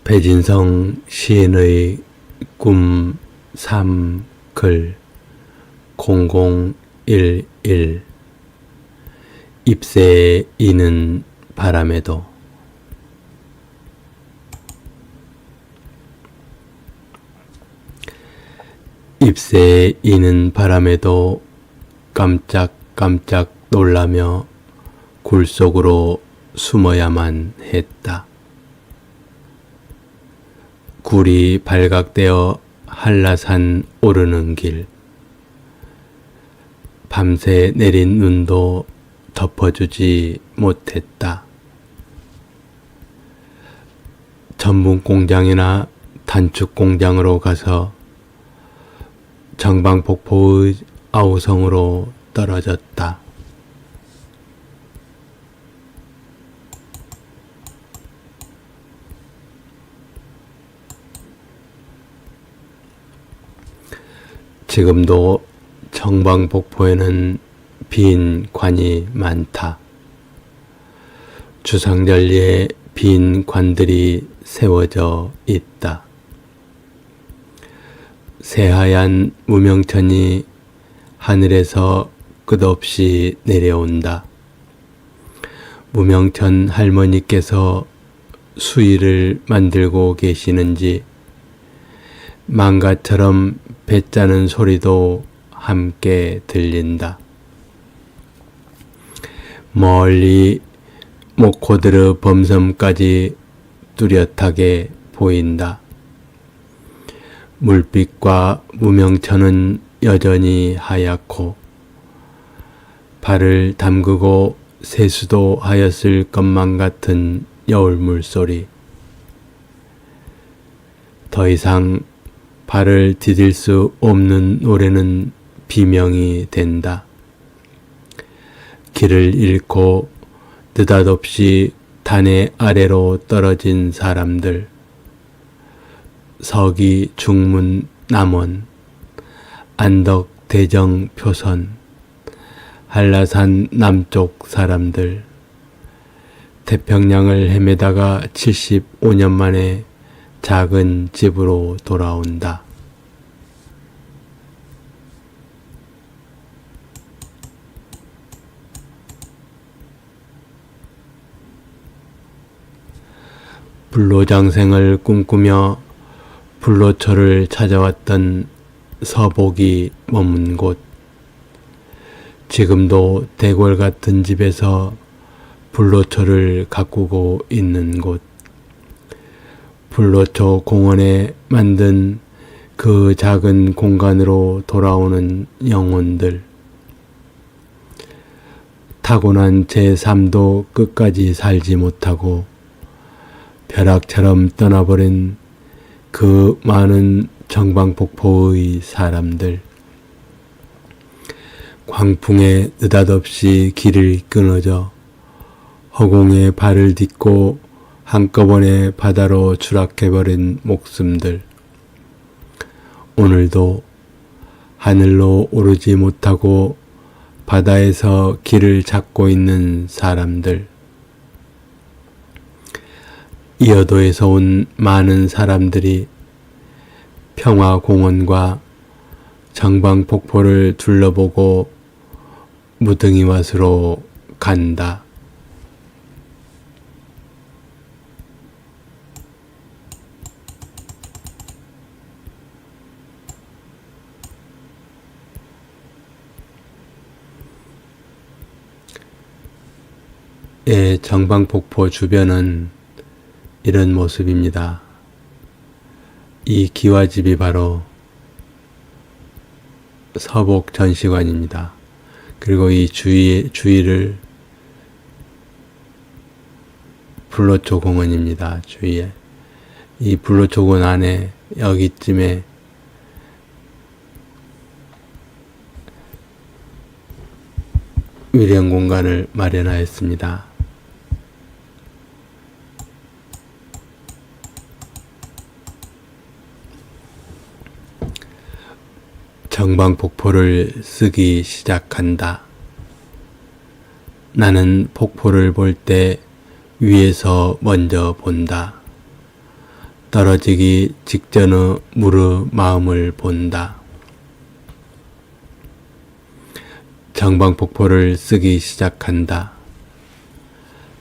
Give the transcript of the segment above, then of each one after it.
배진성 시인의 꿈 3글 0011 잎새에 이는 바람에도. 잎새에 이는 바람에도 깜짝깜짝 놀라며 굴 속으로 숨어야만 했다. 굴이 발각되어 한라산 오르는 길. 밤새 내린 눈도 덮어주지 못했다. 전분 공장이나 단축 공장으로 가서 정방폭포의 아우성으로 떨어졌다. 지금도 정방폭포에는 빈 관이 많다. 주상절리에 빈 관들이 세워져 있다. 새하얀 무명천이 하늘에서 끝없이 내려온다. 무명천 할머니께서 수의를 만들고 계시는지 망가처럼 배 짜는 소리도 함께 들린다. 멀리 모코드르 범섬까지 뚜렷하게 보인다. 물빛과 무명천은 여전히 하얗고 발을 담그고 세수도 하였을 것만 같은 여울 물소리. 더 이상 발을 디딜 수 없는 노래는 비명이 된다. 길을 잃고 느닷없이 단의 아래로 떨어진 사람들. 서기, 중문, 남원, 안덕, 대정, 표선, 한라산 남쪽 사람들. 태평양을 헤매다가 75년 만에 작은 집으로 돌아온다. 불로장생을 꿈꾸며 불로초를 찾아왔던 서복이 머문 곳. 지금도 대궐 같은 집에서 불로초를 가꾸고 있는 곳. 불로초 공원에 만든 그 작은 공간으로 돌아오는 영혼들. 타고난 제3도 끝까지 살지 못하고 벼락처럼 떠나버린 그 많은 정방폭포의 사람들. 광풍에 느닷없이 길을 끊어져 허공에 발을 딛고 한꺼번에 바다로 추락해버린 목숨들. 오늘도 하늘로 오르지 못하고 바다에서 길을 찾고 있는 사람들. 이어도에서 온 많은 사람들이 평화공원과 정방폭포를 둘러보고 무등이와수로 간다. 정방폭포 주변은 이런 모습입니다. 이 기와집이 바로 서복 전시관입니다. 그리고 이 주위를 불로초 공원입니다. 주위에. 이 불로초 공원 안에 여기쯤에 위령 공간을 마련하였습니다. 정방폭포를 쓰기 시작한다. 나는 폭포를 볼 때 위에서 먼저 본다. 떨어지기 직전의 물의 마음을 본다. 정방폭포를 쓰기 시작한다.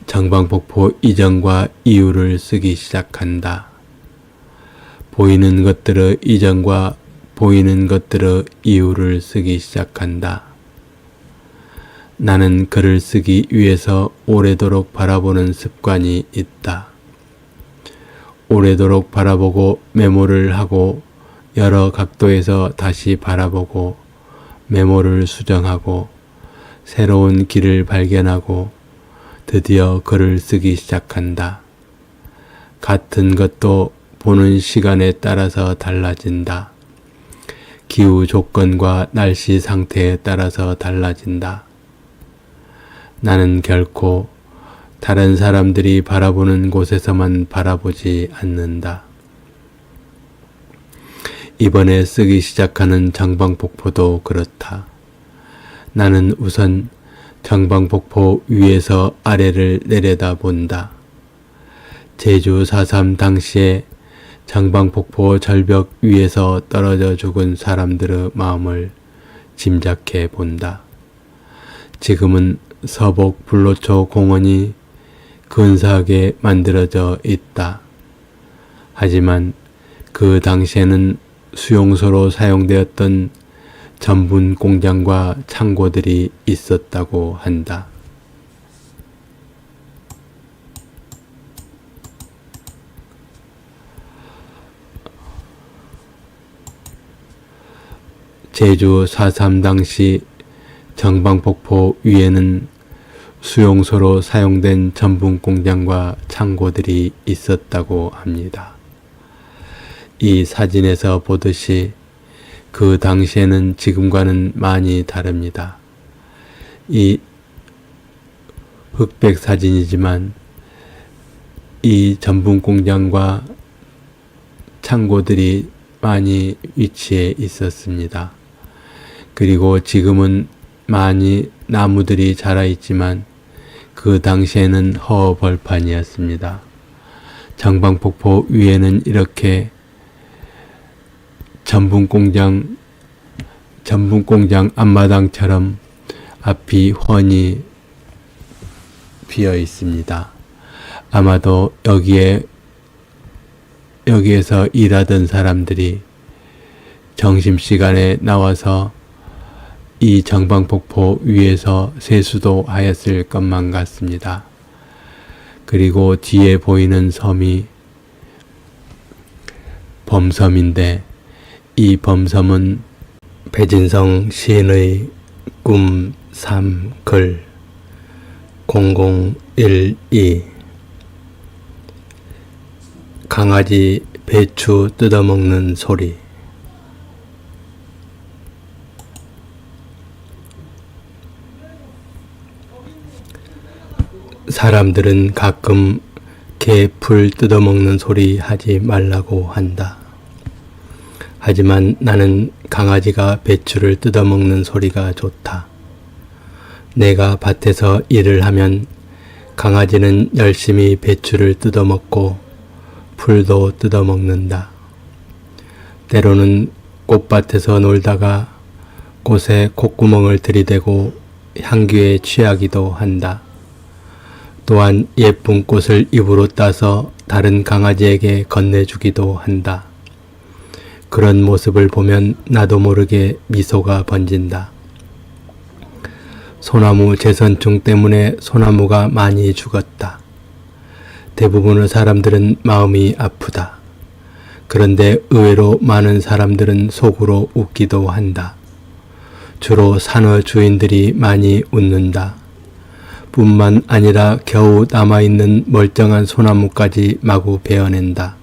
정방폭포 이전과 이후를 쓰기 시작한다. 보이는 것들의 이전과 보이는 것들의 이후를 쓰기 시작한다. 나는 글을 쓰기 위해서 오래도록 바라보는 습관이 있다. 오래도록 바라보고 메모를 하고 여러 각도에서 다시 바라보고 메모를 수정하고 새로운 길을 발견하고 드디어 글을 쓰기 시작한다. 같은 것도 보는 시간에 따라서 달라진다. 기후 조건과 날씨 상태에 따라서 달라진다. 나는 결코 다른 사람들이 바라보는 곳에서만 바라보지 않는다. 이번에 쓰기 시작하는 정방폭포도 그렇다. 나는 우선 정방폭포 위에서 아래를 내려다본다. 제주 4.3 당시에 정방폭포 절벽 위에서 떨어져 죽은 사람들의 마음을 짐작해 본다. 지금은 서복 불로초 공원이 근사하게 만들어져 있다. 하지만 그 당시에는 수용소로 사용되었던 전분 공장과 창고들이 있었다고 한다. 제주 4.3 당시 정방폭포 위에는 수용소로 사용된 전분 공장과 창고들이 있었다고 합니다. 이 사진에서 보듯이 그 당시에는 지금과는 많이 다릅니다. 이 흑백 사진이지만 이 전분 공장과 창고들이 많이 위치해 있었습니다. 그리고 지금은 많이 나무들이 자라 있지만 그 당시에는 허벌판이었습니다. 정방폭포 위에는 이렇게 전분공장 앞마당처럼 앞이 훤히 비어 있습니다. 아마도 여기에서 일하던 사람들이 점심시간에 나와서 이 정방폭포 위에서 세수도 하였을 것만 같습니다. 그리고 뒤에 보이는 섬이 범섬인데 이 범섬은 배진성 시인의 꿈 3글 0012 강아지 배추 뜯어먹는 소리. 사람들은 가끔 개 풀 뜯어먹는 소리 하지 말라고 한다. 하지만 나는 강아지가 배추를 뜯어먹는 소리가 좋다. 내가 밭에서 일을 하면 강아지는 열심히 배추를 뜯어먹고 풀도 뜯어먹는다. 때로는 꽃밭에서 놀다가 꽃에 콧구멍을 들이대고 향기에 취하기도 한다. 또한 예쁜 꽃을 입으로 따서 다른 강아지에게 건네주기도 한다. 그런 모습을 보면 나도 모르게 미소가 번진다. 소나무 재선충 때문에 소나무가 많이 죽었다. 대부분의 사람들은 마음이 아프다. 그런데 의외로 많은 사람들은 속으로 웃기도 한다. 주로 산의 주인들이 많이 웃는다. 뿐만 아니라 겨우 남아있는 멀쩡한 소나무까지 마구 베어낸다.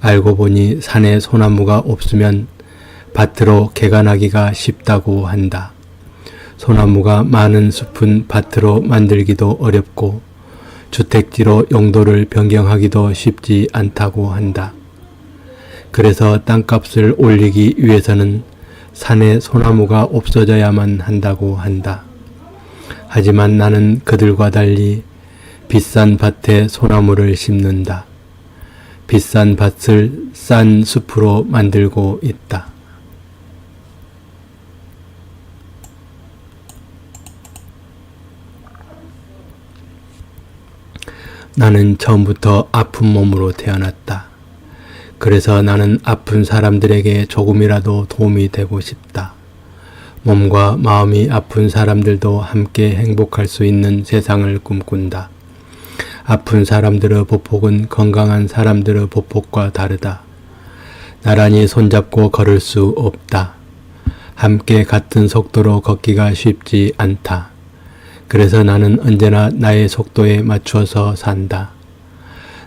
알고 보니 산에 소나무가 없으면 밭으로 개가 나기가 쉽다고 한다. 소나무가 많은 숲은 밭으로 만들기도 어렵고 주택지로 용도를 변경하기도 쉽지 않다고 한다. 그래서 땅값을 올리기 위해서는 산에 소나무가 없어져야만 한다고 한다. 하지만 나는 그들과 달리 비싼 밭에 소나무를 심는다. 비싼 밭을 싼 숲으로 만들고 있다. 나는 처음부터 아픈 몸으로 태어났다. 그래서 나는 아픈 사람들에게 조금이라도 도움이 되고 싶다. 몸과 마음이 아픈 사람들도 함께 행복할 수 있는 세상을 꿈꾼다. 아픈 사람들의 보폭은 건강한 사람들의 보폭과 다르다. 나란히 손잡고 걸을 수 없다. 함께 같은 속도로 걷기가 쉽지 않다. 그래서 나는 언제나 나의 속도에 맞추어서 산다.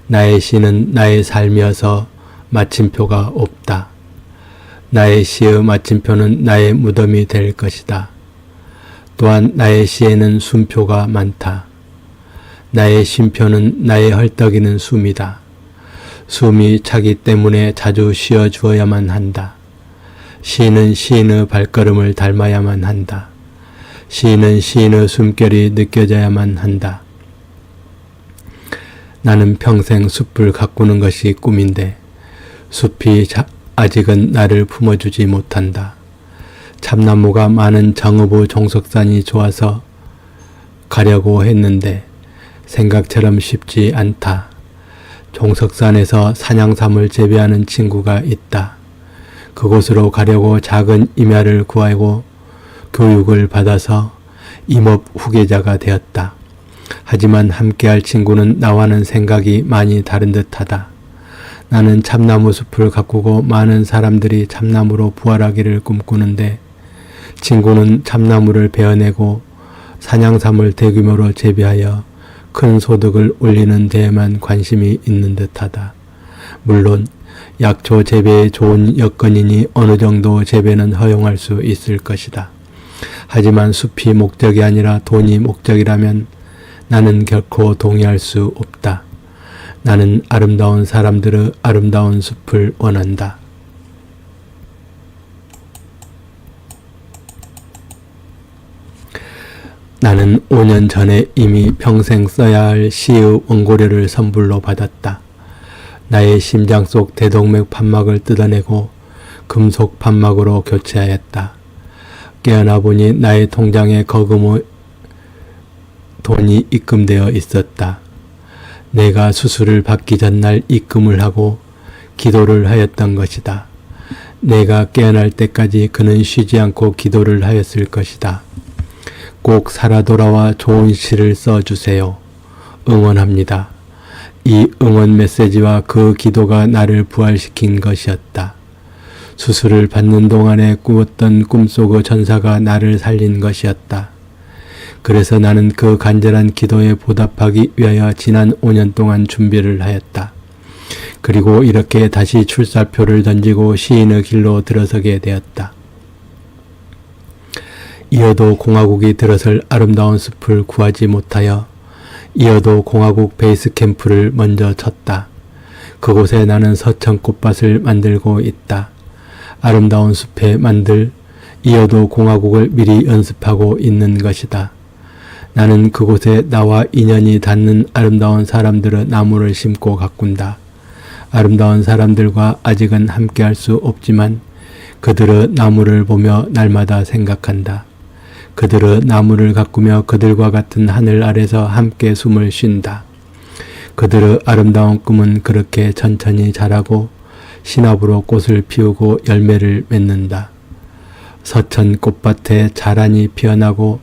나의 시는 나의 삶이어서 마침표가 없다. 나의 시의 마침표는 나의 무덤이 될 것이다. 또한 나의 시에는 숨표가 많다. 나의 쉼표는 나의 헐떡이는 숨이다. 숨이 차기 때문에 자주 쉬어 주어야만 한다. 시인은 시인의 발걸음을 닮아야만 한다. 시인은 시인의 숨결이 느껴져야만 한다. 나는 평생 숲을 가꾸는 것이 꿈인데 숲이 아직은 나를 품어주지 못한다. 참나무가 많은 정읍의 종석산이 좋아서 가려고 했는데 생각처럼 쉽지 않다. 종석산에서 산양삼을 재배하는 친구가 있다. 그곳으로 가려고 작은 임야를 구하고 교육을 받아서 임업 후계자가 되었다. 하지만 함께할 친구는 나와는 생각이 많이 다른 듯하다. 나는 참나무 숲을 가꾸고 많은 사람들이 참나무로 부활하기를 꿈꾸는데 친구는 참나무를 베어내고 산양삼을 대규모로 재배하여 큰 소득을 올리는 데에만 관심이 있는 듯하다. 물론 약초 재배에 좋은 여건이니 어느 정도 재배는 허용할 수 있을 것이다. 하지만 숲이 목적이 아니라 돈이 목적이라면 나는 결코 동의할 수 없다. 나는 아름다운 사람들의 아름다운 숲을 원한다. 나는 5년 전에 이미 평생 써야 할 시의 원고료를 선불로 받았다. 나의 심장 속 대동맥 판막을 뜯어내고 금속 판막으로 교체하였다. 깨어나 보니 나의 통장에 거금의 돈이 입금되어 있었다. 내가 수술을 받기 전날 입금을 하고 기도를 하였던 것이다. 내가 깨어날 때까지 그는 쉬지 않고 기도를 하였을 것이다. 꼭 살아 돌아와 좋은 시를 써주세요. 응원합니다. 이 응원 메시지와 그 기도가 나를 부활시킨 것이었다. 수술을 받는 동안에 꾸었던 꿈속의 전사가 나를 살린 것이었다. 그래서 나는 그 간절한 기도에 보답하기 위하여 지난 5년 동안 준비를 하였다. 그리고 이렇게 다시 출사표를 던지고 시인의 길로 들어서게 되었다. 이어도 공화국이 들어설 아름다운 숲을 구하지 못하여 이어도 공화국 베이스 캠프를 먼저 쳤다. 그곳에 나는 서천 꽃밭을 만들고 있다. 아름다운 숲에 만들 이어도 공화국을 미리 연습하고 있는 것이다. 나는 그곳에 나와 인연이 닿는 아름다운 사람들의 나무를 심고 가꾼다. 아름다운 사람들과 아직은 함께할 수 없지만 그들의 나무를 보며 날마다 생각한다. 그들의 나무를 가꾸며 그들과 같은 하늘 아래서 함께 숨을 쉰다. 그들의 아름다운 꿈은 그렇게 천천히 자라고 신압으로 꽃을 피우고 열매를 맺는다. 서천 꽃밭에 자란이 피어나고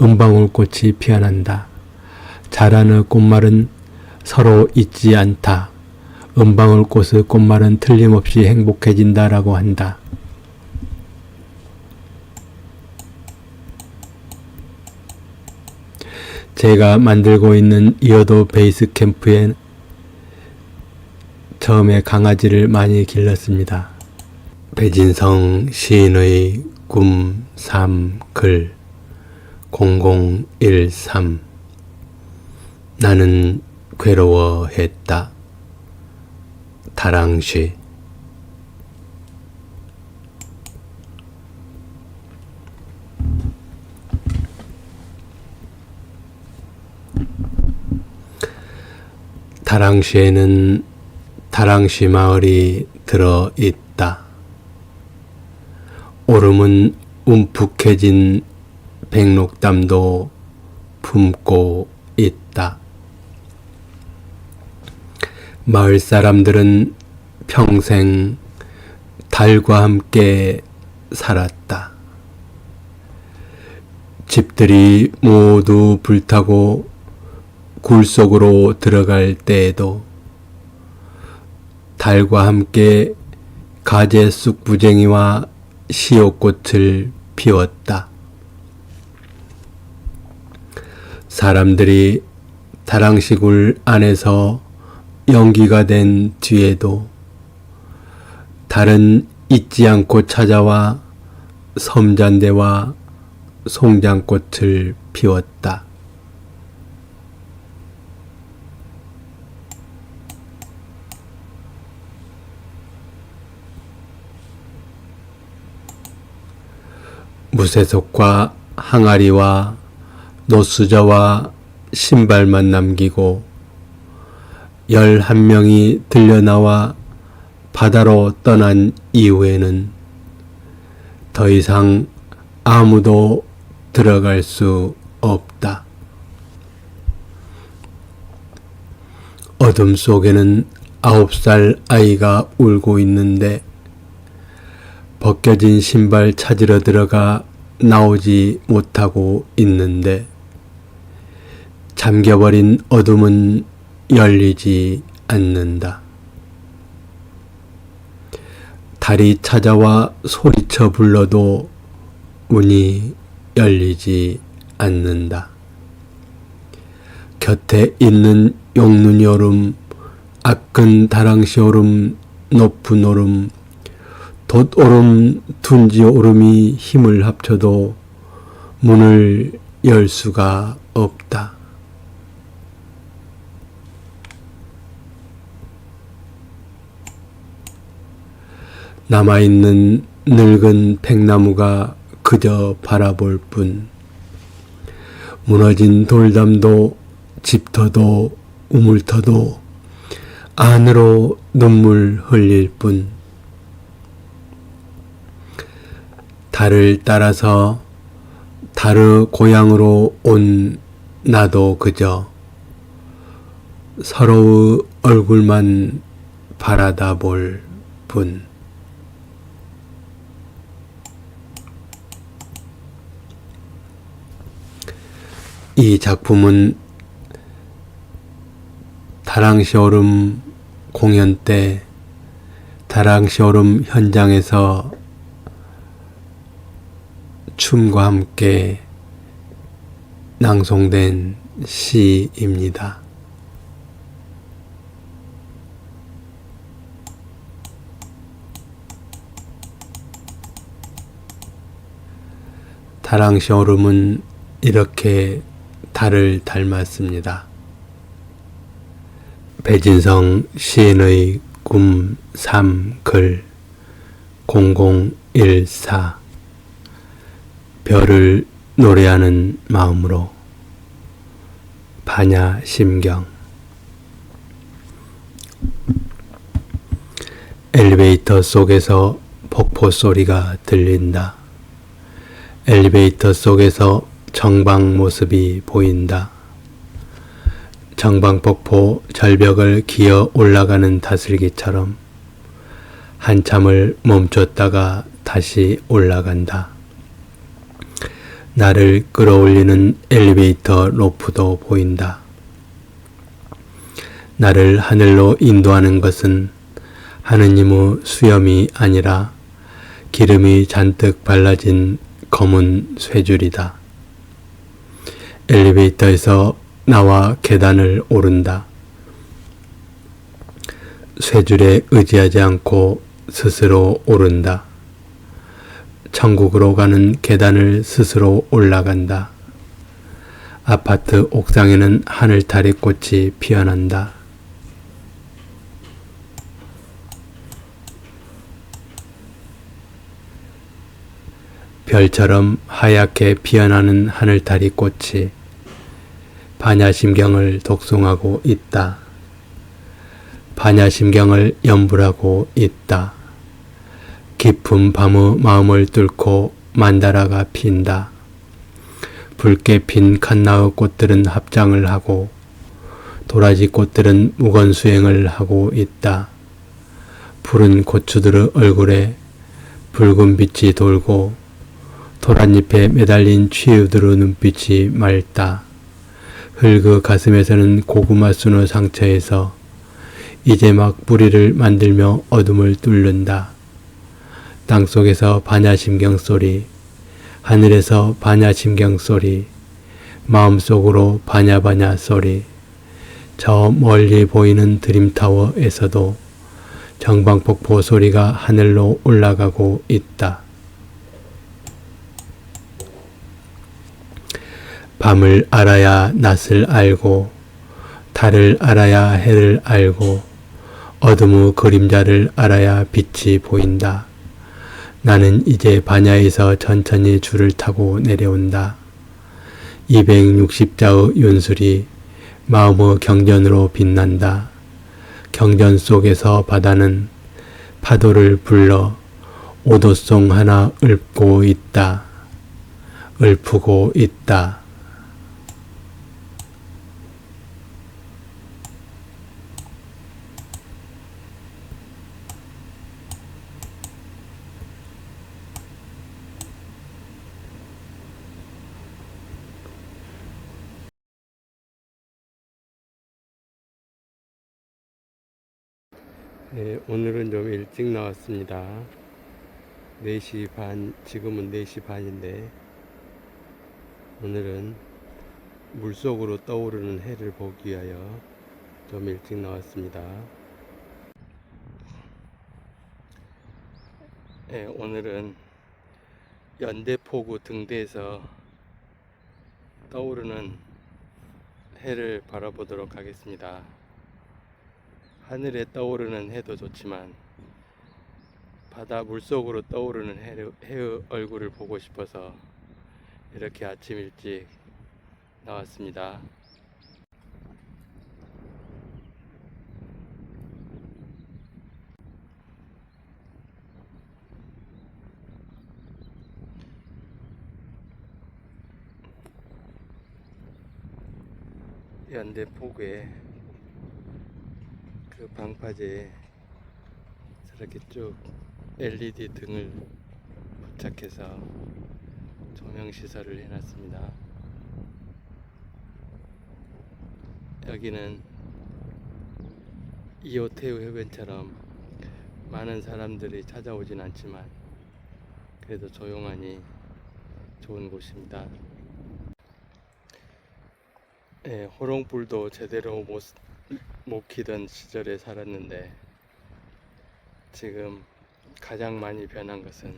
은방울꽃이 피어난다. 자란의 꽃말은 서로 잊지 않다. 은방울꽃의 꽃말은 틀림없이 행복해진다라고 한다. 제가 만들고 있는 이어도 베이스 캠프엔 처음에 강아지를 많이 길렀습니다. 배진성 시인의 꿈, 삶, 글 0013 나는 괴로워했다. 다랑시 다랑시에는 다랑시 마을이 들어 있다. 오름은 움푹해진 백록담도 품고 있다. 마을 사람들은 평생 달과 함께 살았다. 집들이 모두 불타고 굴 속으로 들어갈 때에도 달과 함께 가재쑥부쟁이와 시옷꽃을 피웠다. 사람들이 다랑시굴 안에서 연기가 된 뒤에도 달은 잊지 않고 찾아와 섬잔대와 송장꽃을 피웠다. 무쇠석과 항아리와 노수저와 신발만 남기고 11명이 들려나와 바다로 떠난 이후에는 더 이상 아무도 들어갈 수 없다. 어둠 속에는 9살 아이가 울고 있는데 벗겨진 신발 찾으러 들어가 나오지 못하고 있는데 잠겨버린 어둠은 열리지 않는다. 달이 찾아와 소리쳐 불러도 문이 열리지 않는다. 곁에 있는 용눈이 오름, 아끈 다랑시 오름, 높은 오름, 돛오름, 둔지 오름이 힘을 합쳐도 문을 열 수가 없다. 남아있는 늙은 팽나무가 그저 바라볼 뿐, 무너진 돌담도 집터도 우물터도 안으로 눈물 흘릴 뿐, 달을 따라서 달의 고향으로 온 나도 그저 서로의 얼굴만 바라다 볼 뿐. 이 작품은 다랑시 오름 공연 때 다랑시 오름 현장에서 춤과 함께 낭송된 시입니다. 다랑시 오름은 이렇게 달을 닮았습니다. 배진성 시인의 꿈 3글 0014 별을 노래하는 마음으로 반야심경. 엘리베이터 속에서 폭포 소리가 들린다. 엘리베이터 속에서 정방 모습이 보인다. 정방폭포 절벽을 기어 올라가는 다슬기처럼 한참을 멈췄다가 다시 올라간다. 나를 끌어올리는 엘리베이터 로프도 보인다. 나를 하늘로 인도하는 것은 하느님의 수염이 아니라 기름이 잔뜩 발라진 검은 쇠줄이다. 엘리베이터에서 나와 계단을 오른다. 쇠줄에 의지하지 않고 스스로 오른다. 천국으로 가는 계단을 스스로 올라간다. 아파트 옥상에는 하늘타리 꽃이 피어난다. 별처럼 하얗게 피어나는 하늘타리 꽃이 반야심경을 독송하고 있다. 반야심경을 연불하고 있다. 깊은 밤의 마음을 뚫고 만다라가 핀다. 붉게 핀 칸나의 꽃들은 합장을 하고 도라지 꽃들은 무건수행을 하고 있다. 푸른 고추들의 얼굴에 붉은 빛이 돌고 도란잎에 매달린 취우들의 눈빛이 맑다. 흙의 가슴에서는 고구마 순의 상처에서 이제 막 뿌리를 만들며 어둠을 뚫는다. 땅속에서 반야심경 소리, 하늘에서 반야심경 소리, 마음속으로 반야반야 소리, 저 멀리 보이는 드림타워에서도 정방폭포 소리가 하늘로 올라가고 있다. 밤을 알아야 낮을 알고, 달을 알아야 해를 알고, 어둠의 그림자를 알아야 빛이 보인다. 나는 이제 반야에서 천천히 줄을 타고 내려온다. 260자의 윤술이 마음의 경전으로 빛난다. 경전 속에서 바다는 파도를 불러 오도송 하나 읊고 있다. 읊고 있다. 네, 오늘은 좀 일찍 나왔습니다. 4시 반, 지금은 4시 반인데 오늘은 물속으로 떠오르는 해를 보기 위하여 좀 일찍 나왔습니다. 네, 오늘은 연대포구 등대에서 떠오르는 해를 바라보도록 하겠습니다. 하늘에 떠오르는 해도 좋지만 바다 물속으로 떠오르는 해의 얼굴을 보고 싶어서 이렇게 아침 일찍 나왔습니다. 연대포구에 그 방파제에 저렇게 쭉 LED 등을 부착해서 조명 시설을 해놨습니다. 여기는 이호태우 해변처럼 많은 사람들이 찾아오진 않지만 그래도 조용하니 좋은 곳입니다. 네, 호롱불도 제대로 못 키던 시절에 살았는데 지금 가장 많이 변한 것은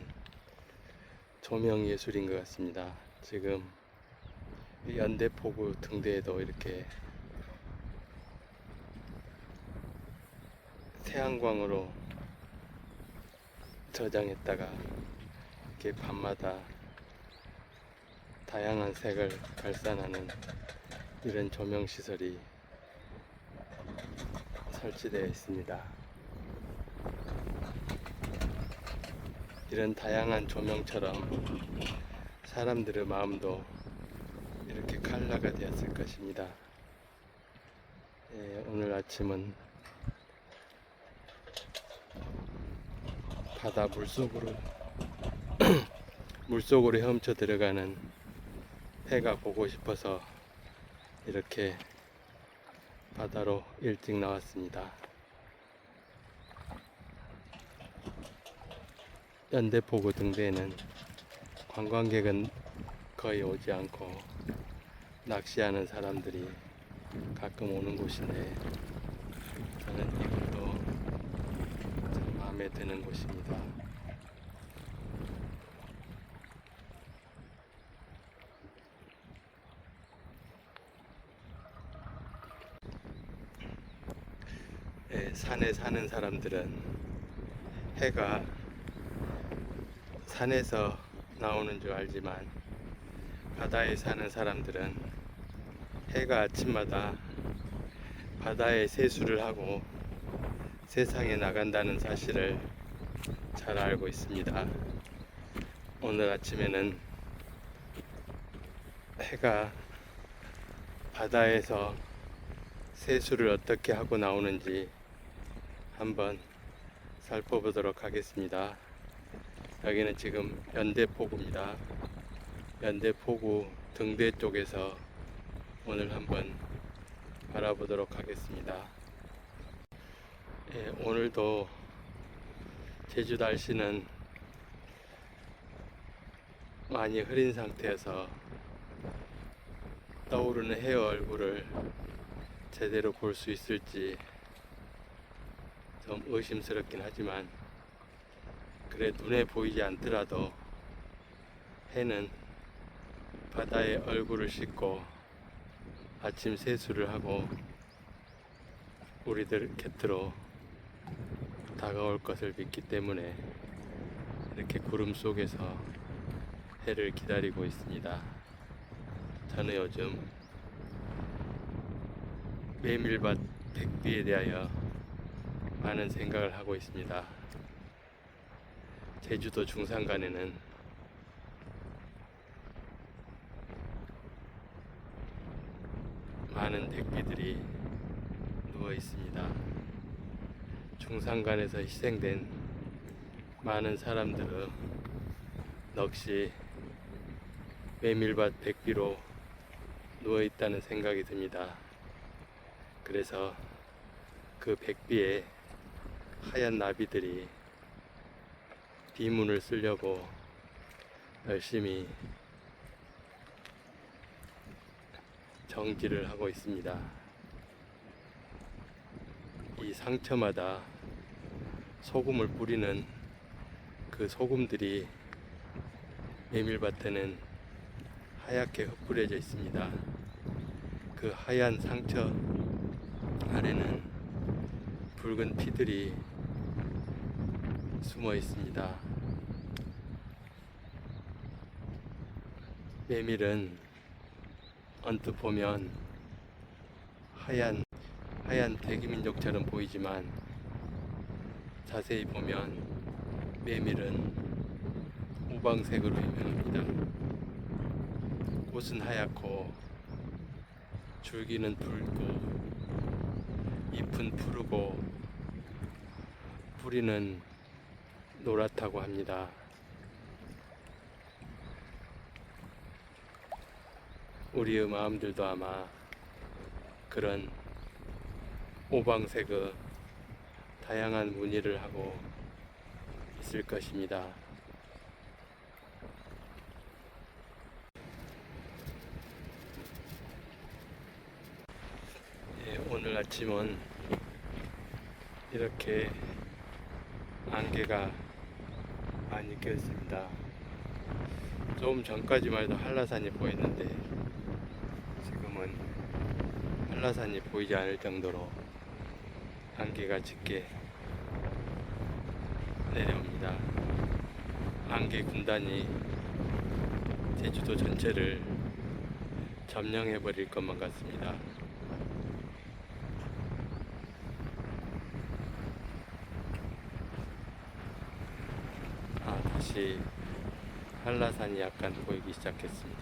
조명 예술인 것 같습니다. 지금 연대포구 등대에도 이렇게 태양광으로 저장했다가 이렇게 밤마다 다양한 색을 발산하는 이런 조명 시설이 설치되어 있습니다. 이런 다양한 조명처럼 사람들의 마음도 이렇게 칼라가 되었을 것입니다. 오늘 아침은 바다 물속으로 헤엄쳐 들어가는 해가 보고 싶어서 이렇게 바다로 일찍 나왔습니다. 연대포구 등대에는 관광객은 거의 오지 않고 낚시하는 사람들이 가끔 오는 곳인데 저는 이것도 참 마음에 드는 곳입니다. 산에 사는 사람들은 해가 산에서 나오는 줄 알지만 바다에 사는 사람들은 해가 아침마다 바다에 세수를 하고 세상에 나간다는 사실을 잘 알고 있습니다. 오늘 아침에는 해가 바다에서 세수를 어떻게 하고 나오는지 한번 살펴보도록 하겠습니다. 여기는 지금 연대포구입니다. 연대포구 등대 쪽에서 오늘 한번 알아보도록 하겠습니다. 예, 오늘도 제주 날씨는 많이 흐린 상태여서 떠오르는 해 얼굴을 제대로 볼 수 있을지 좀 의심스럽긴 하지만, 그래 눈에 보이지 않더라도 해는 바다에 얼굴을 씻고 아침 세수를 하고 우리들 곁으로 다가올 것을 믿기 때문에 이렇게 구름 속에서 해를 기다리고 있습니다. 저는 요즘 메밀밭 백비에 대하여 많은 생각을 하고 있습니다. 제주도 중산간에는 많은 백비들이 누워 있습니다. 중산간에서 희생된 많은 사람들은 넋이 메밀밭 백비로 누워 있다는 생각이 듭니다. 그래서 그 백비에 하얀 나비들이 비문을 쓰려고 열심히 정지를 하고 있습니다. 이 상처마다 소금을 뿌리는 그 소금들이 메밀밭에는 하얗게 흩뿌려져 있습니다. 그 하얀 상처 아래는 붉은 피들이 숨어 있습니다. 메밀은 언뜻 보면 하얀 대기민족처럼 보이지만 자세히 보면 메밀은 우방색으로 유명합니다. 꽃은 하얗고 줄기는 붉고 잎은 푸르고 뿌리는 노랗다고 합니다. 우리의 마음들도 아마 그런 오방색의 다양한 무늬를 하고 있을 것입니다. 예, 오늘 아침은 이렇게 안개가 많이 껴있습니다. 좀 전까지만 해도 한라산이 보였는데 지금은 한라산이 보이지 않을 정도로 안개가 짙게 내려옵니다. 안개 군단이 제주도 전체를 점령해 버릴 것만 같습니다. 다시 한라산이 약간 보이기 시작했습니다.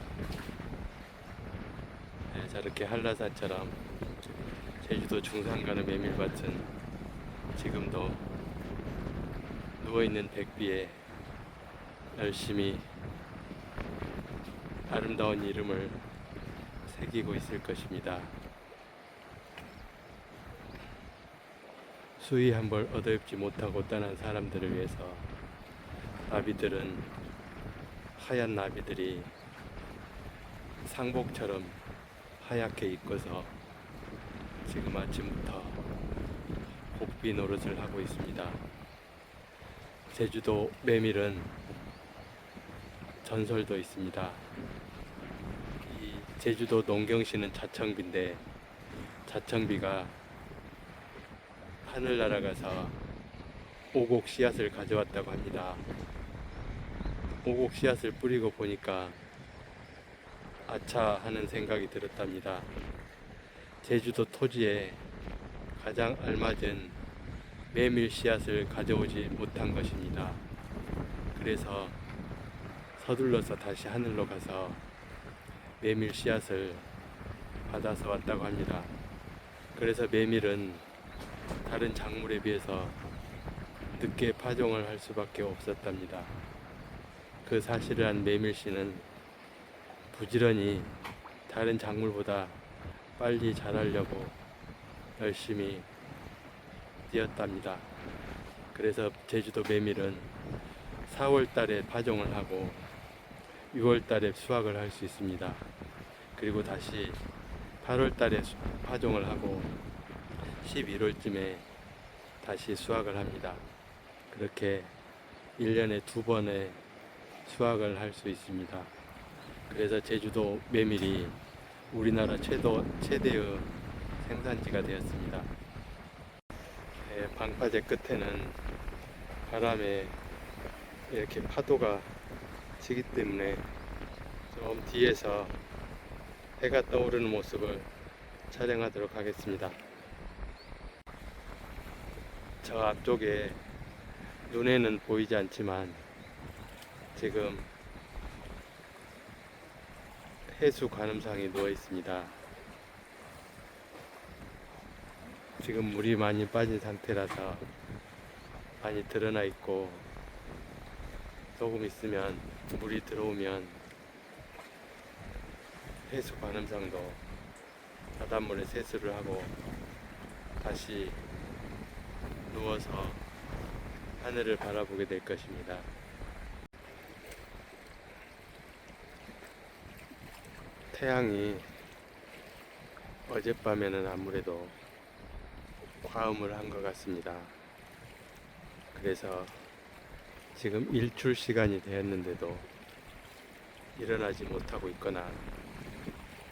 네, 저렇게 한라산처럼 제주도 중산간의 메밀밭은 지금도 누워있는 백비에 열심히 아름다운 이름을 새기고 있을 것입니다. 수위 한 벌 얻어입지 못하고 떠난 사람들을 위해서 나비들은, 하얀 나비들이 상복처럼 하얗게 입고서 지금 아침부터 복비 노릇을 하고 있습니다. 제주도 메밀은 전설도 있습니다. 이 제주도 농경시는 자청비인데 자청비가 하늘 날아가서 오곡 씨앗을 가져왔다고 합니다. 오곡 씨앗을 뿌리고 보니까 아차 하는 생각이 들었답니다. 제주도 토지에 가장 알맞은 메밀 씨앗을 가져오지 못한 것입니다. 그래서 서둘러서 다시 하늘로 가서 메밀 씨앗을 받아서 왔다고 합니다. 그래서 메밀은 다른 작물에 비해서 늦게 파종을 할 수밖에 없었답니다. 그 사실을 한 메밀 씨는 부지런히 다른 작물보다 빨리 자라려고 열심히 뛰었답니다. 그래서 제주도 메밀은 4월 달에 파종을 하고 6월 달에 수확을 할 수 있습니다. 그리고 다시 8월 달에 파종을 하고 11월쯤에 다시 수확을 합니다. 그렇게 1년에 2번의 수확을 할 수 있습니다. 그래서 제주도 메밀이 우리나라 최대의 생산지가 되었습니다. 방파제 끝에는 바람에 이렇게 파도가 치기 때문에 좀 뒤에서 해가 떠오르는 모습을 촬영하도록 하겠습니다. 저 앞쪽에 눈에는 보이지 않지만 지금 해수 관음상이 누워 있습니다. 지금 물이 많이 빠진 상태라서 많이 드러나 있고, 조금 있으면 물이 들어오면 해수 관음상도 바닷물에 세수를 하고 다시 누워서 하늘을 바라보게 될 것입니다. 태양이 어젯밤에는 아무래도 과음을 한 것 같습니다. 그래서 지금 일출 시간이 되었는데도 일어나지 못하고 있거나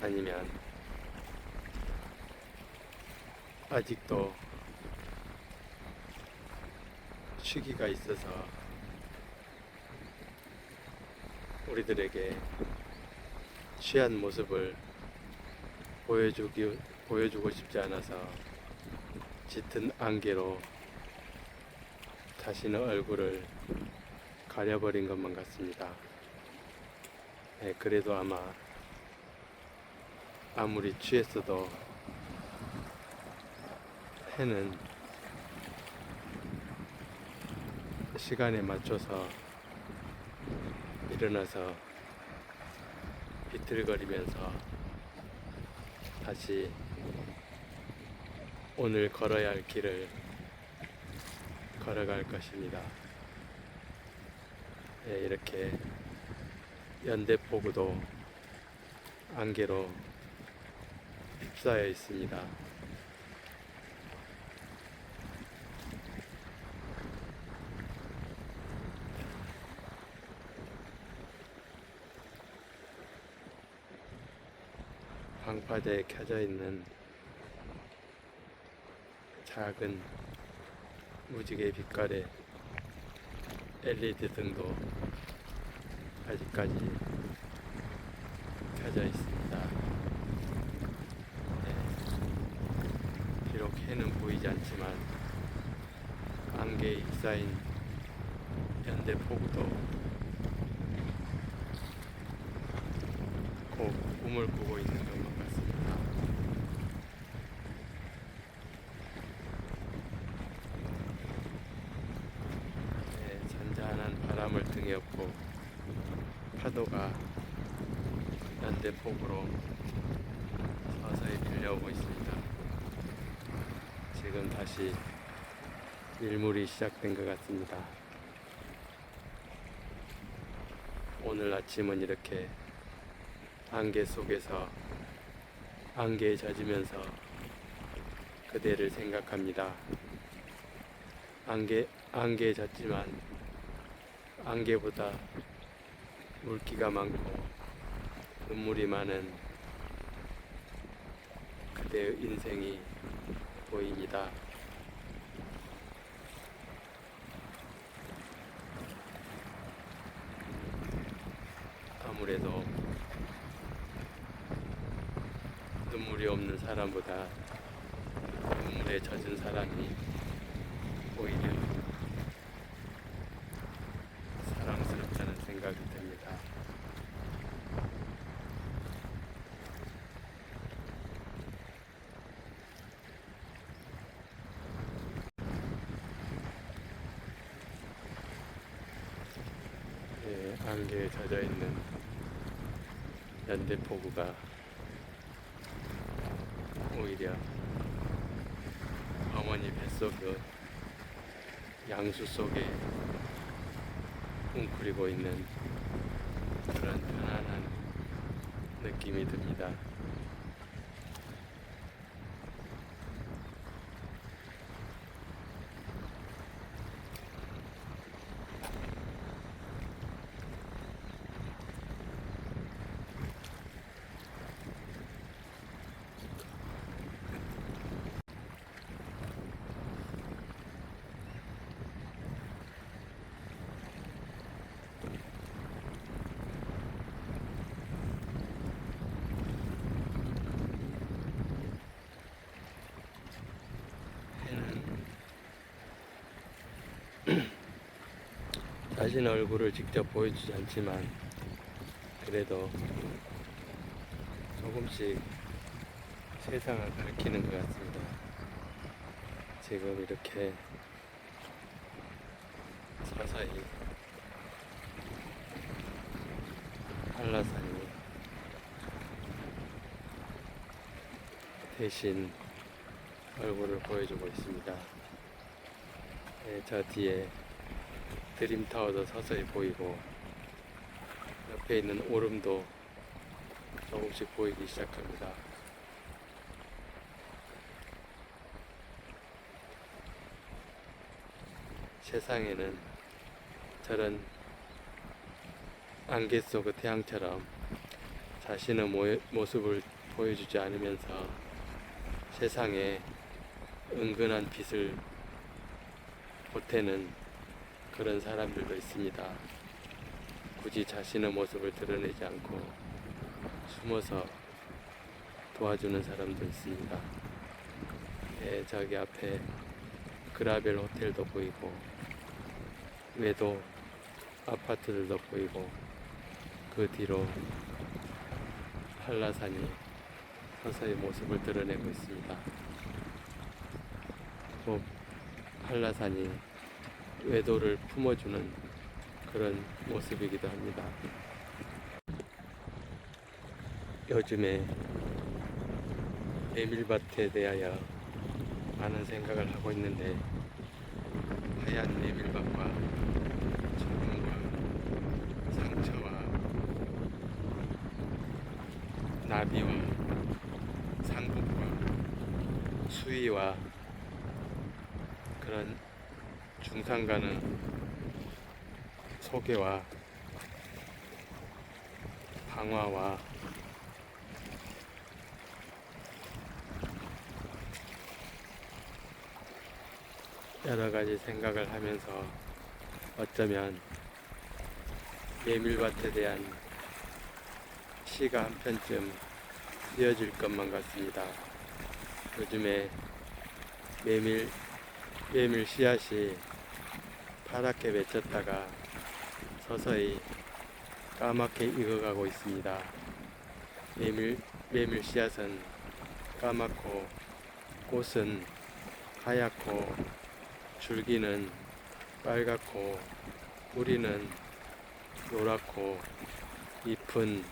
아니면 아직도 쉬기가 있어서 우리들에게 취한 모습을 보여주고 싶지 않아서 짙은 안개로 자신의 얼굴을 가려버린 것만 같습니다. 네, 그래도 아무리 취했어도 해는 시간에 맞춰서 일어나서 비틀거리면서 다시 오늘 걸어야 할 길을 걸어갈 것입니다. 네, 이렇게 연대포구도 안개로 휩싸여 있습니다. 방파제에 켜져 있는 작은 무지개 빛깔의 LED 등도 아직까지 켜져 있습니다. 네, 비록 해는 보이지 않지만 안개에 휩싸인 연대포구도 곧 꿈을 꾸고 있는 것만 같습니다. 네, 잔잔한 바람을 등에 업고 파도가 연대폭으로 서서히 밀려오고 있습니다. 지금 다시 일몰이 시작된 것 같습니다. 오늘 아침은 이렇게 안개 속에서 안개에 젖으면서 그대를 생각합니다. 안개에 젖지만 안개보다 물기가 많고 눈물이 많은 그대의 인생이 보입니다. 아무래도 눈물이 없는 사람보다 눈물에 젖은 사람이 안개에 젖어 있는 연대포구가 오히려 어머니 뱃속의 양수 속에 웅크리고 있는 그런 편안한 느낌이 듭니다. 자신의 얼굴을 직접 보여주지 않지만 그래도 조금씩 세상을 가리키는 것 같습니다. 지금 이렇게 서서히 한라산이 대신 얼굴을 보여주고 있습니다. 네, 저 뒤에 드림타워도 서서히 보이고 옆에 있는 오름도 조금씩 보이기 시작합니다. 세상에는 저런 안개 속의 태양처럼 자신의 모습을 보여주지 않으면서 세상에 은근한 빛을 보태는 그런 사람들도 있습니다. 굳이 자신의 모습을 드러내지 않고 숨어서 도와주는 사람도 있습니다. 네, 저기 앞에 그라벨 호텔도 보이고 외도 아파트들도 보이고 그 뒤로 한라산이 서서히 모습을 드러내고 있습니다. 또 한라산이 외도를 품어주는 그런 모습이기도 합니다. 요즘에 메밀밭에 대하여 많은 생각을 하고 있는데 하얀 메밀밭과 죽음과 상처와 나비와 상복과 수위와 그런 중상가는 소개와 방화와 여러가지 생각을 하면서 어쩌면 메밀밭에 대한 시가 한 편쯤 쓰여질 것만 같습니다. 요즘에 메밀 씨앗이 파랗게 맺혔다가 서서히 까맣게 익어가고 있습니다. 메밀 씨앗은 까맣고 꽃은 하얗고 줄기는 빨갛고 뿌리는 노랗고 잎은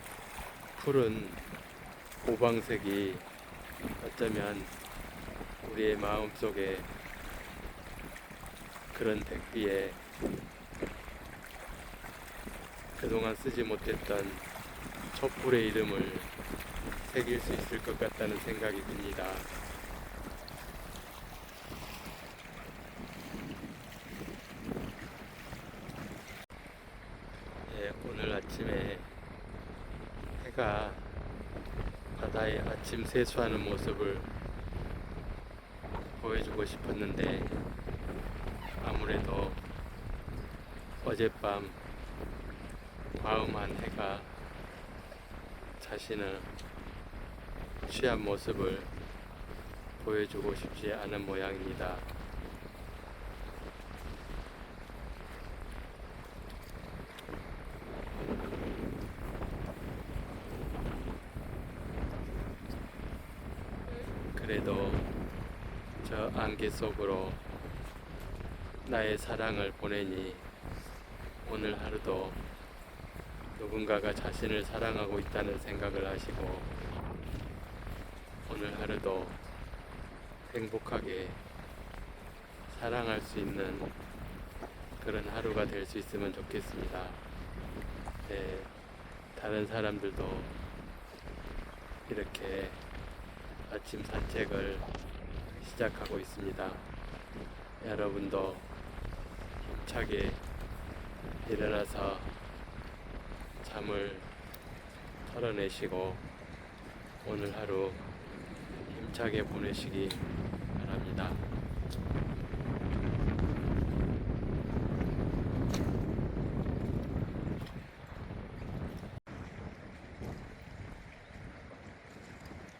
푸른 고방색이 어쩌면 우리의 마음속에 그런 택비에 그동안 쓰지 못했던 촛불의 이름을 새길 수 있을 것 같다는 생각이 듭니다. 네, 오늘 아침에 해가 바다에 아침 세수하는 모습을 보여주고 싶었는데 아무래도 어젯밤 과음한 해가 자신의 취한 모습을 보여주고 싶지 않은 모양입니다. 그래도 저 안개 속으로 나의 사랑을 보내니 오늘 하루도 누군가가 자신을 사랑하고 있다는 생각을 하시고 오늘 하루도 행복하게 사랑할 수 있는 그런 하루가 될 수 있으면 좋겠습니다. 네, 다른 사람들도 이렇게 아침 산책을 시작하고 있습니다. 여러분도 힘차게 일어나서 잠을 털어내시고 오늘 하루 힘차게 보내시기 바랍니다.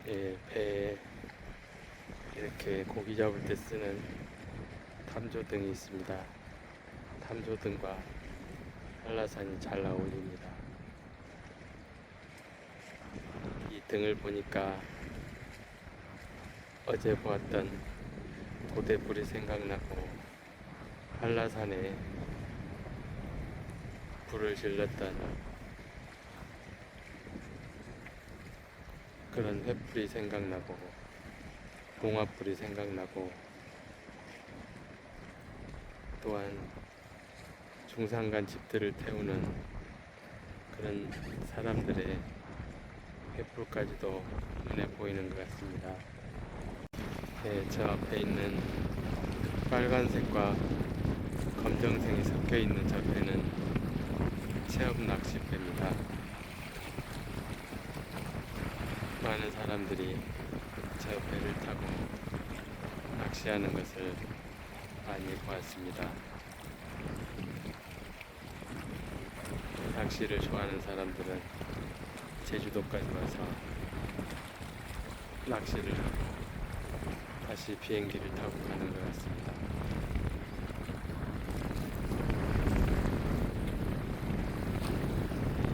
예, 배에 이렇게 고기 잡을 때 쓰는 탐조등이 있습니다. 탐조등과 한라산이 잘 어울립니다. 이 등을 보니까 어제 보았던 고대불이 생각나고 한라산에 불을 질렀던 그런 횃불이 생각나고 봉화불이 생각나고 또한 중산간 집들을 태우는 그런 사람들의 횃불까지도 눈에 보이는 것 같습니다. 네, 저 앞에 있는 빨간색과 검정색이 섞여 있는 저 배는 체험 낚싯배입니다. 많은 사람들이 저 배를 타고 낚시하는 것을 많이 보았습니다. 낚시를 좋아하는 사람들은 제주도까지 와서 낚시를 하고 다시 비행기를 타고 가는 것 같습니다.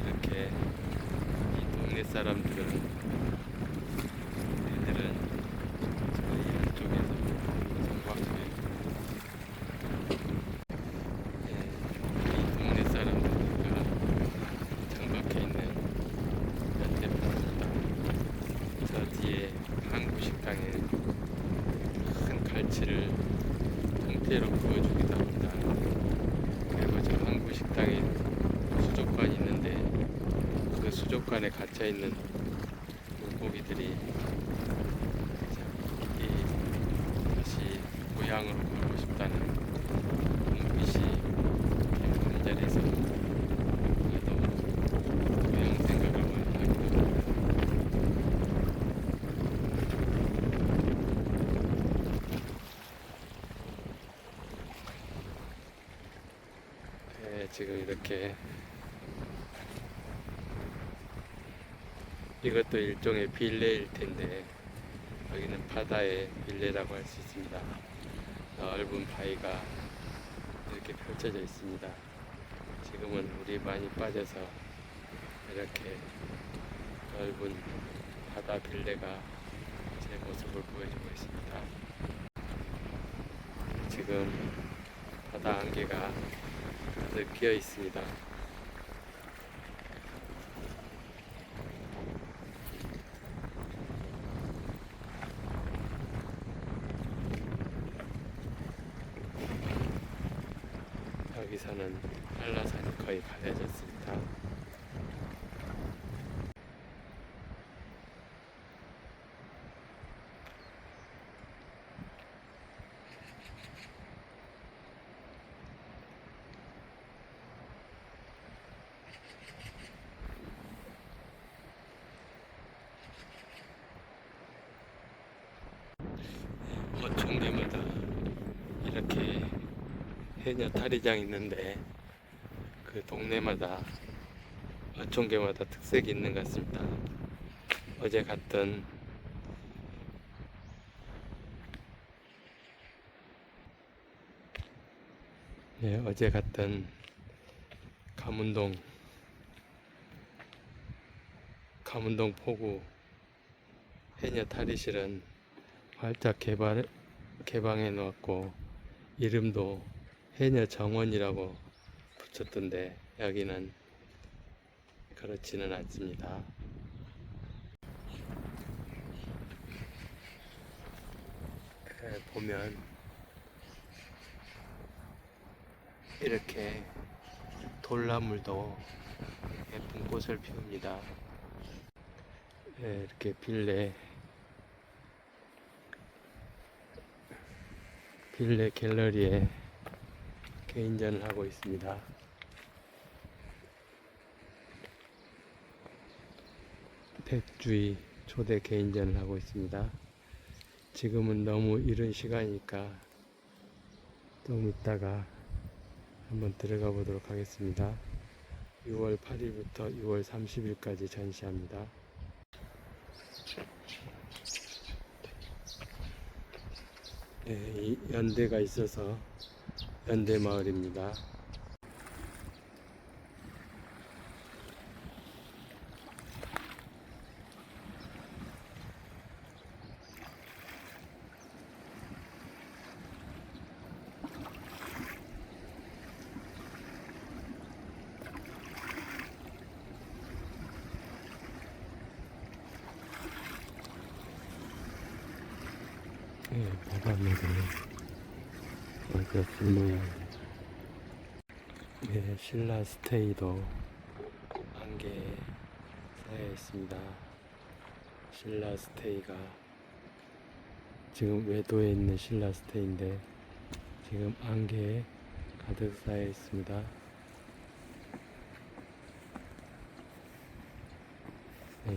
이렇게 이 동네 사람들은 애들은 저희 이쪽에서 정박해 이 동네 사람들과 정박해 있는 연대표입니다. 저 뒤에 항구 식당에 큰 갈치를 통째로 구워주기도 합니다. 그리고 저 항구 식당에 수족관이 있는데 그 수족관에 갇혀있는 물고기들이 다시 고향으로 가고 싶다는 눈빛이 간절해서 저도 고향 생각을 많이 하게 됩니다. 네, 지금 이렇게 이것도 일종의 빌레일 텐데 여기는 바다의 빌레라고 할 수 있습니다. 넓은 바위가 이렇게 펼쳐져 있습니다. 지금은 물이 많이 빠져서 이렇게 넓은 바다 빌레가 제 모습을 보여주고 있습니다. 지금 바다 안개가 가득 끼어 있습니다. 여기서는 한라산이 거의 가려졌습니다. 어촌계마다 이렇게 해녀 탈의장이 있는데 그 동네마다 어촌계마다 특색이 있는 것 같습니다. 어제 갔던 어제 갔던 가문동 포구 해녀 탈의실은 활짝 개방해 놓았고 이름도 해녀 정원이라고 붙였던데 여기는 그렇지는 않습니다. 보면 이렇게 돌나물도 예쁜 꽃을 피웁니다. 이렇게 빌레 갤러리에 개인전을 하고 있습니다. 백주의 초대 개인전을 하고 있습니다. 지금은 너무 이른 시간이니까 좀 이따가 한번 들어가 보도록 하겠습니다. 6월 8일부터 6월 30일까지 전시합니다. 이 연대가 있어서 연대마을입니다. 바닷물이 어디가 불모양. 신라 스테이도 안개에 쌓여 있습니다. 신라 스테이가 지금 외도에 있는 신라 스테이인데 지금 안개에 가득 쌓여 있습니다.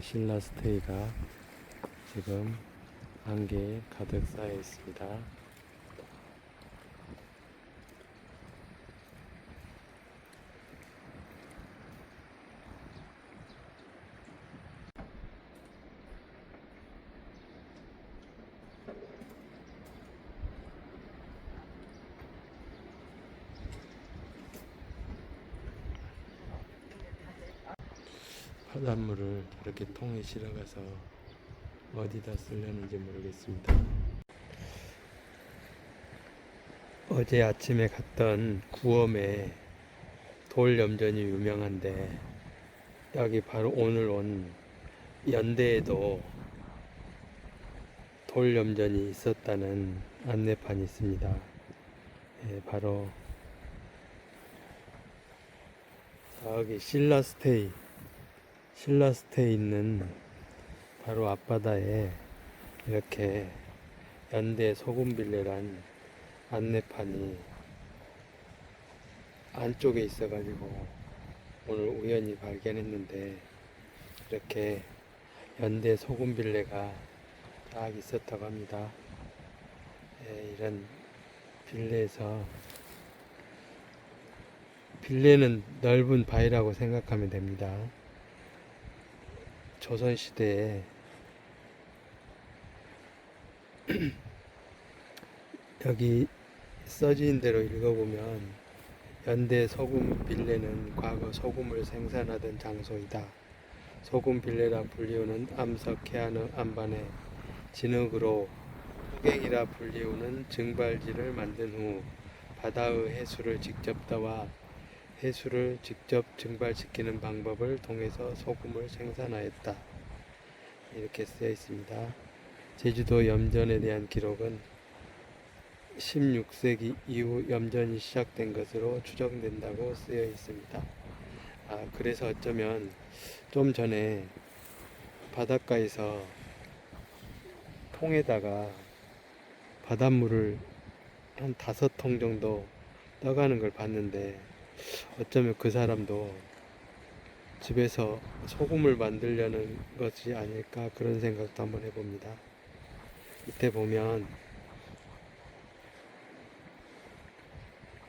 신라 스테이가 지금 안개에 가득 쌓여 있습니다. 바닷물을 이렇게 통에 실어가서 어디다 쓰려는지 모르겠습니다. 어제 아침에 갔던 구엄에 돌염전이 유명한데 여기 바로 오늘 온 연대에도 돌염전이 있었다는 안내판이 있습니다. 바로 여기 신라스테이 있는 바로 앞바다에 이렇게 연대 소금빌레란 안내판이 안쪽에 있어가지고 오늘 우연히 발견했는데 이렇게 연대 소금빌레가 딱 있었다고 합니다. 이런 빌레는 넓은 바위라고 생각하면 됩니다. 조선시대에 여기 써진 대로 읽어보면 연대 소금 빌레는 과거 소금을 생산하던 장소이다. 소금 빌레라 불리우는 암석 해안의 안반에 진흙으로 호갱이라 불리우는 증발지를 만든 후 바다의 해수를 직접 떠와 해수를 직접 증발시키는 방법을 통해서 소금을 생산하였다. 이렇게 쓰여 있습니다. 제주도 염전에 대한 기록은 16세기 이후 염전이 시작된 것으로 추정된다고 쓰여 있습니다. 그래서 어쩌면 좀 전에 바닷가에서 통에다가 바닷물을 한 5통 정도 떠가는 걸 봤는데 어쩌면 그 사람도 집에서 소금을 만들려는 것이 아닐까 그런 생각도 한번 해봅니다. 이때 보면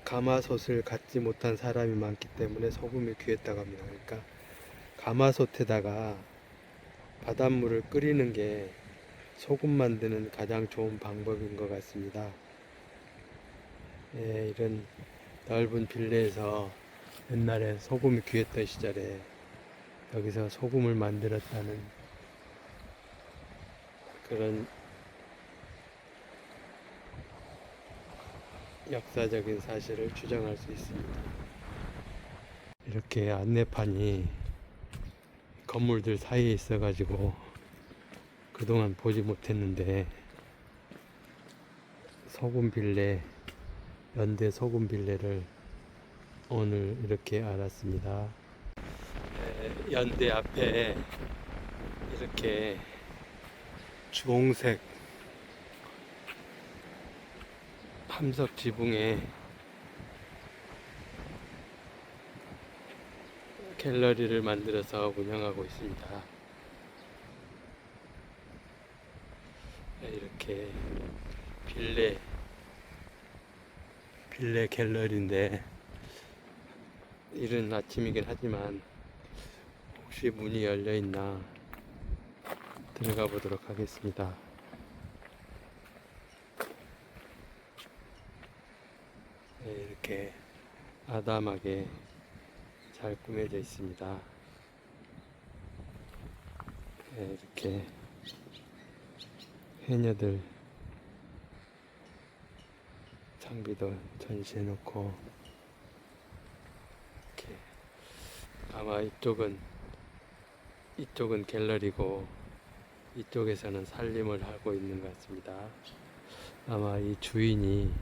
가마솥을 갖지 못한 사람이 많기 때문에 소금이 귀했다고 합니다. 그러니까 가마솥에다가 바닷물을 끓이는 게 소금 만드는 가장 좋은 방법인 것 같습니다. 이런 넓은 빌레에서 옛날에 소금이 귀했던 시절에 여기서 소금을 만들었다는 그런 역사적인 사실을 추정할 수 있습니다. 이렇게 안내판이 건물들 사이에 있어가지고 그동안 보지 못했는데, 소금 빌레, 연대 소금 빌레를 오늘 이렇게 알았습니다. 연대 앞에 이렇게 주홍색 함석 지붕에 갤러리를 만들어서 운영하고 있습니다. 이렇게 빌레 갤러리인데, 이른 아침이긴 하지만 혹시 문이 열려 있나 들어가 보도록 하겠습니다. 네, 이렇게 아담하게 잘 꾸며져 있습니다. 네, 이렇게 해녀들 장비도 전시해 놓고, 이렇게 아마 이쪽은 갤러리고 이쪽에서는 살림을 하고 있는 것 같습니다. 아마 이 주인이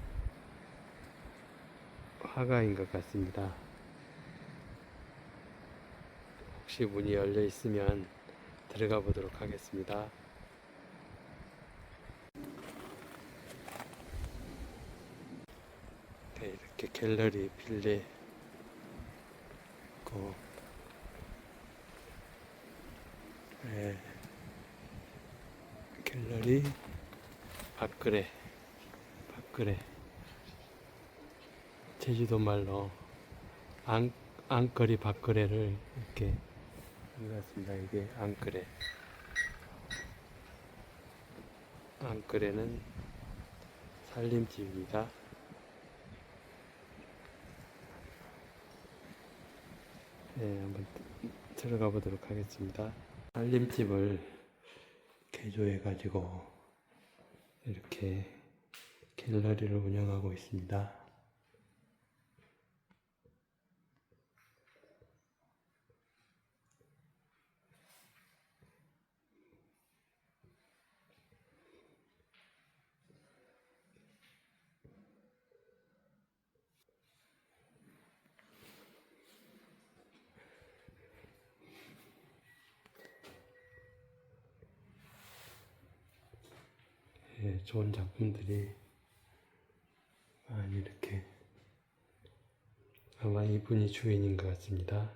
화가인 것 같습니다. 혹시 문이 열려 있으면 들어가 보도록 하겠습니다. 네, 이렇게 갤러리 빌레 있고, 네, 갤러리 밥그레, 제주도 말로 앙거리 밥그레를 이렇게 한 것 같습니다. 이게 앙그레는 살림집입니다. 네, 한번 들어가 보도록 하겠습니다. 살림집을 개조해 가지고 이렇게 갤러리를 운영하고 있습니다. 예, 좋은 작품들이 많이 이렇게, 아마 이분이 주인인 것 같습니다.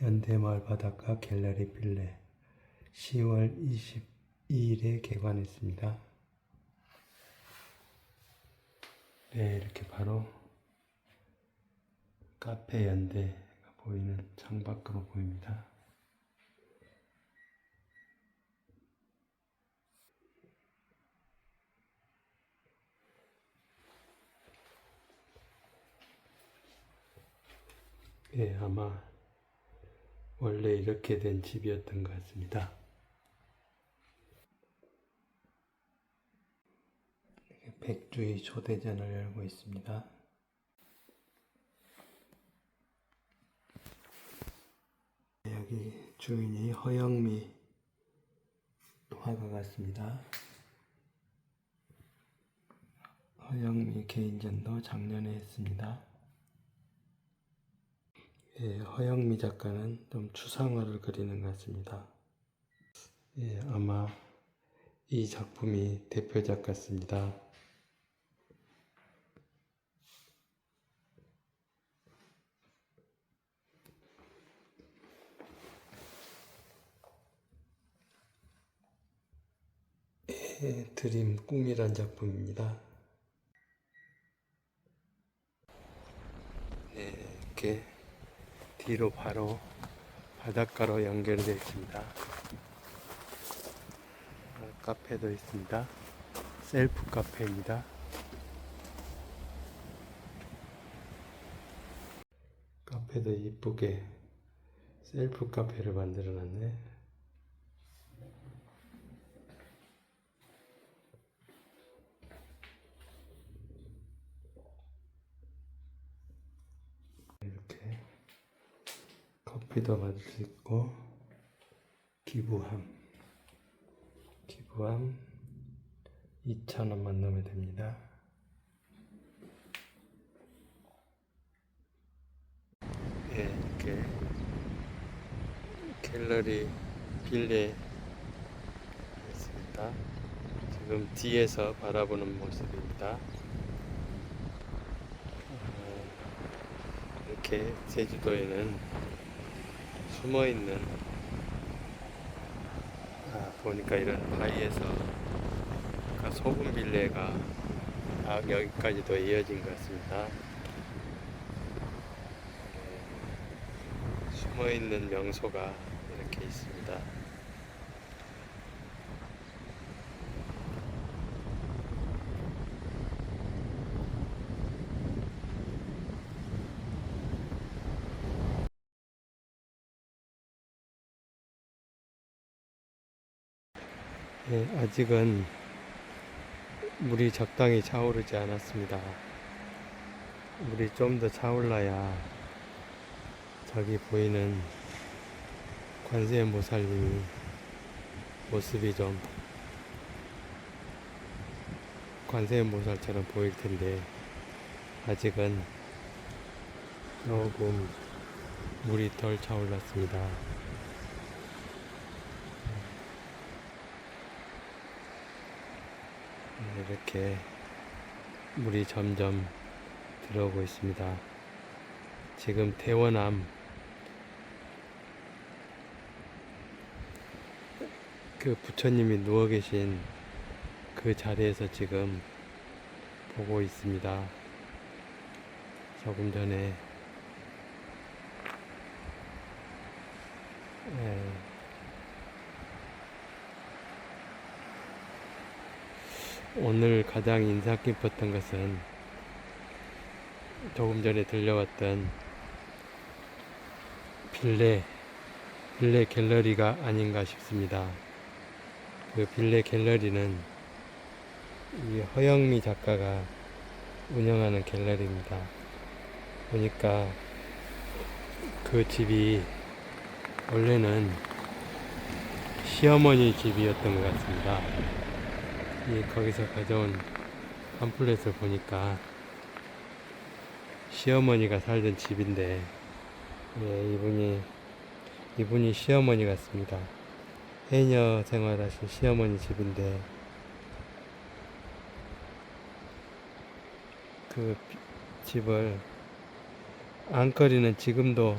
연대마을 바닷가 갤러리 빌레 10월 22일에 개관했습니다. 네, 이렇게 바로 카페 연대가 보이는 창밖으로 보입니다. 예, 아마 원래 이렇게 된 집이었던 것 같습니다. 백주의 초대전을 열고 있습니다. 여기 주인이 허영미 화가 같습니다. 허영미 개인전도 작년에 했습니다. 예, 허영미 작가는 좀 추상화를 그리는 것 같습니다. 예, 아마 이 작품이 대표작 같습니다. 예, 드림 꿈이란 작품입니다. 네, 이렇게 뒤로 바로 바닷가로 연결되어 있습니다. 카페도 있습니다. 셀프 카페입니다. 카페도 이쁘게 셀프 카페를 만들어 놨네. 커피도 받을 수 있고, 기부함 2,000원만 넣으면 됩니다. 예, 이렇게 갤러리 빌레 있습니다. 지금 뒤에서 바라보는 모습입니다. 이렇게 제주도에는 숨어있는 보니까 이런 바위에서 소금 빌레가 여기까지도 이어진 것 같습니다. 숨어있는 명소가 이렇게 있습니다. 예, 아직은 물이 적당히 차오르지 않았습니다. 물이 좀 더 차올라야 저기 보이는 관세음보살님이 모습이 좀 관세음보살처럼 보일 텐데, 아직은 조금 물이 덜 차올랐습니다. 이렇게 물이 점점 들어오고 있습니다. 지금 대원암 그 부처님이 누워 계신 그 자리에서 지금 보고 있습니다. 조금 전에 오늘 가장 인상 깊었던 것은 조금 전에 들려왔던 빌레 갤러리가 아닌가 싶습니다. 그 빌레 갤러리는 이 허영미 작가가 운영하는 갤러리입니다. 보니까 그 집이 원래는 시어머니 집이었던 것 같습니다. 거기서 가져온 팜플렛을 보니까 시어머니가 살던 집인데, 예, 이분이 시어머니 같습니다. 해녀 생활하신 시어머니 집인데, 그 집을 안거리는 지금도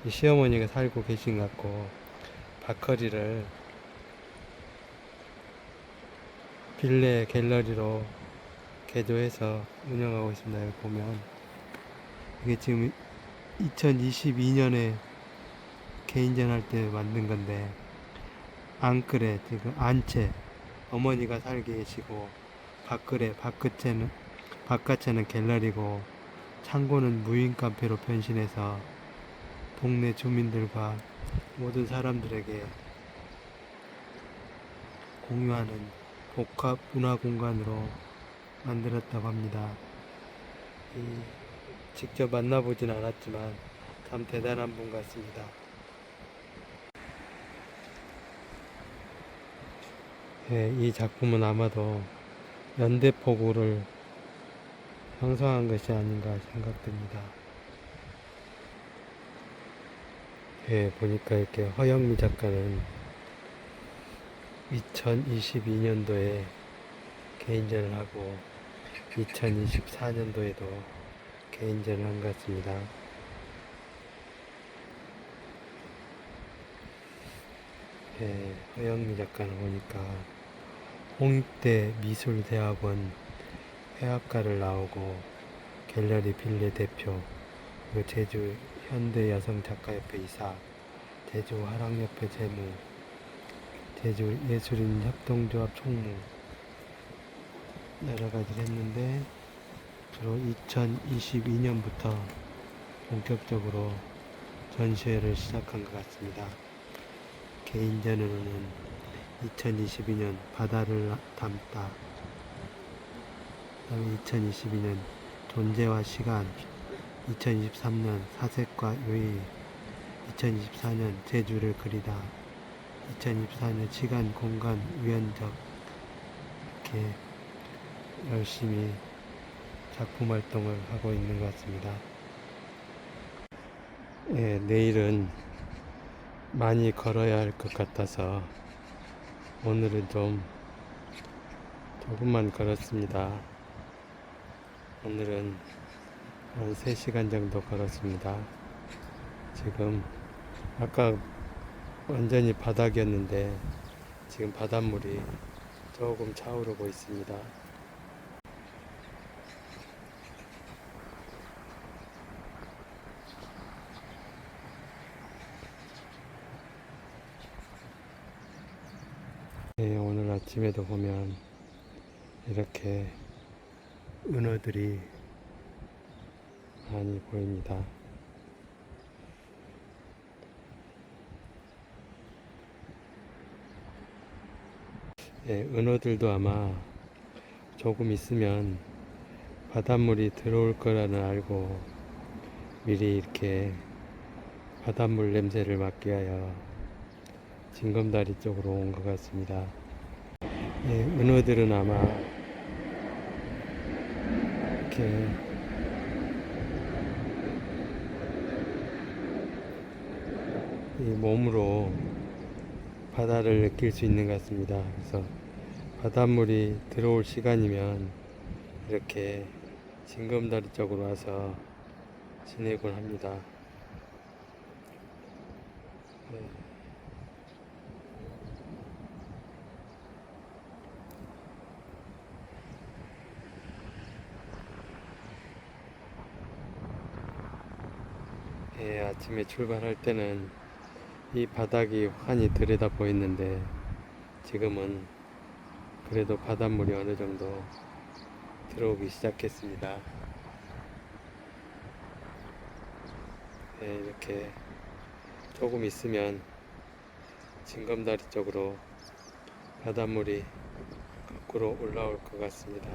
이 시어머니가 살고 계신 것 같고, 밖거리를 빌레 갤러리로 개조해서 운영하고 있습니다. 여기 보면 이게 지금 2022년에 개인전 할 때 만든 건데, 안뜰에 지금 안채 어머니가 살게 계시고, 바깥에는 갤러리고, 창고는 무인 카페로 변신해서 동네 주민들과 모든 사람들에게 공유하는 복합 문화 공간으로 만들었다고 합니다. 직접 만나보진 않았지만 참 대단한 분 같습니다. 예, 이 작품은 아마도 연대포구를 형성한 것이 아닌가 생각됩니다. 예, 보니까 이렇게 허영미 작가는 2022년도에 개인전을 하고 2024년도에도 개인전을 한 것 같습니다. 예, 허영미 작가는 보니까 홍익대 미술대학원 회화과를 나오고, 갤러리 빌레 대표, 그리고 제주 현대여성작가협회 이사, 제주 화랑협회 재무, 제주 예술인 협동조합 총무, 여러 가지를 했는데, 주로 2022년부터 본격적으로 전시회를 시작한 것 같습니다. 개인전으로는 2022년 바다를 담다, 2022년 존재와 시간, 2023년 사색과 요의, 2024년 제주를 그리다. 2024년 시간, 공간, 위원적 이렇게 열심히 작품 활동을 하고 있는 것 같습니다. 예, 내일은 많이 걸어야 할 것 같아서 오늘은 조금만 걸었습니다. 오늘은 한 3시간 정도 걸었습니다. 지금 아까 완전히 바닥이었는데 지금 바닷물이 조금 차오르고 있습니다. 네, 오늘 아침에도 보면 이렇게 은어들이 많이 보입니다. 네, 은어들도 아마 조금 있으면 바닷물이 들어올 거라는 알고 미리 이렇게 바닷물 냄새를 맡기 위하여 징검다리 쪽으로 온 것 같습니다. 예, 은어들은 아마 이렇게 이 몸으로 바다를 느낄 수 있는 것 같습니다. 그래서 바닷물이 들어올 시간이면 이렇게 징검다리 쪽으로 와서 지내곤 합니다. 네. 예, 아침에 출발할 때는 이 바닥이 환히 들여다 보였는데 지금은 그래도 바닷물이 어느 정도 들어오기 시작했습니다. 네, 이렇게 조금 있으면 징검다리 쪽으로 바닷물이 거꾸로 올라올 것 같습니다.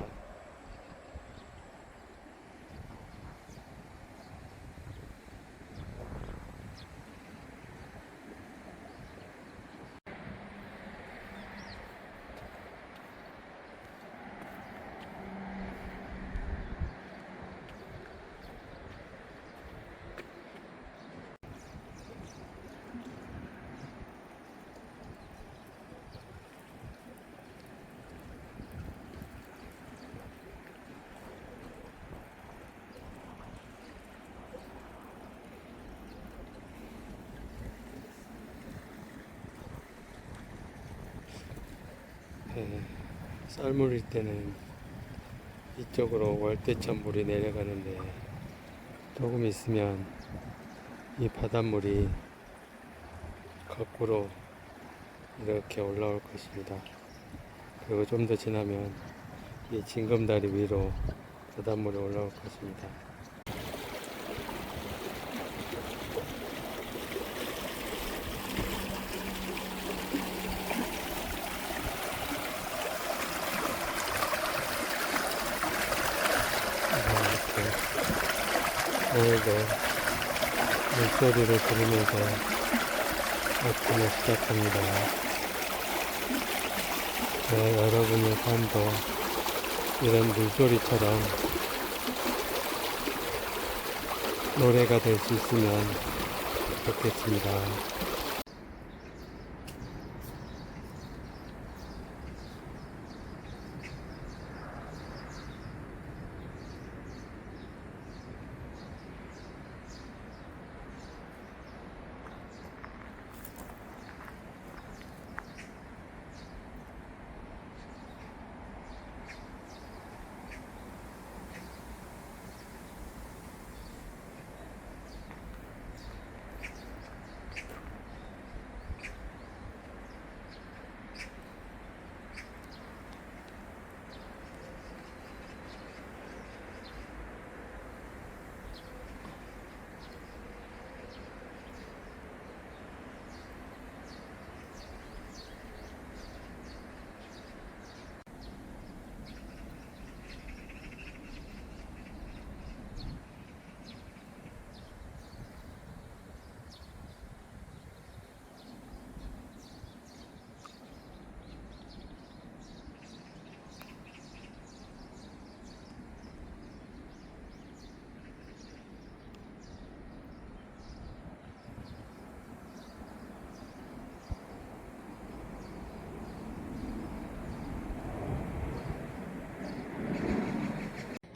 네, 썰물일 때는 이쪽으로 월대천 물이 내려가는데 조금 있으면 이 바닷물이 거꾸로 이렇게 올라올 것입니다. 그리고 좀 더 지나면 이 징검다리 위로 바닷물이 올라올 것입니다. 오늘도 물소리를 들으면서 아침을 시작합니다. 네, 여러분의 삶도 이런 물소리처럼 노래가 될 수 있으면 좋겠습니다.